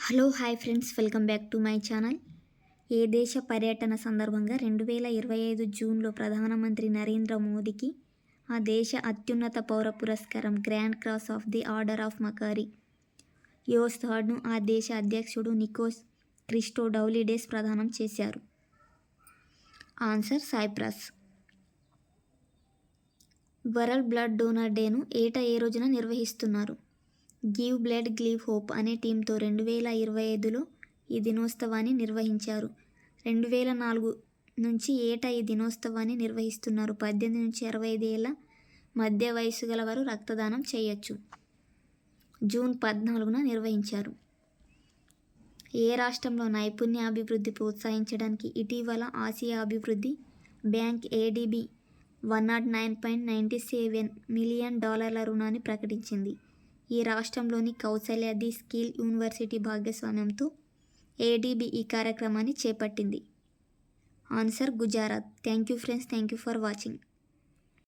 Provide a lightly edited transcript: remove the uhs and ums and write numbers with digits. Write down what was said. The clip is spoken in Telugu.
Hello hi friends, welcome back to my channel. ఏ దేశ పర్యటన సందర్భంగా 2025 జూన్లో ప్రధానమంత్రి నరేంద్ర మోదీకి ఆ దేశ అత్యున్నత పౌర పురస్కారం grand cross of the order of Makarios థర్డ్ను ఆ దేశ అధ్యక్షుడు నికోస్ క్రిస్టోడౌలిడెస్ ప్రదానం చేశారు. Answer Cyprus. World blood donor డేను ఏటా ఏ రోజున నిర్వహిస్తున్నారు? గివ్ బ్లడ్ గివ్ హోప్ అనే టీంతో 2025లో ఈ దినోత్సవాన్ని నిర్వహించారు. 2004 నుంచి ఏటా ఈ దినోత్సవాన్ని నిర్వహిస్తున్నారు. 18 నుంచి 65 ఏళ్ల మధ్య వయసు గల వారు రక్తదానం చేయొచ్చు. జూన్ 14న నిర్వహించారు. ఏ రాష్ట్రంలో నైపుణ్యాభివృద్ధి ప్రోత్సహించడానికి ఇటీవల ఆసియా అభివృద్ధి బ్యాంక్ ADB $109.97 మిలియన్ రుణాన్ని ప్రకటించింది? ఈ రాష్ట్రంలోని కౌసల్య ది స్కిల్ యూనివర్సిటీ భాగస్వామ్యంతో ADB ఈ కార్యక్రమాన్ని చేపట్టింది. Answer Gujarat. Thank you friends, thank you for watching.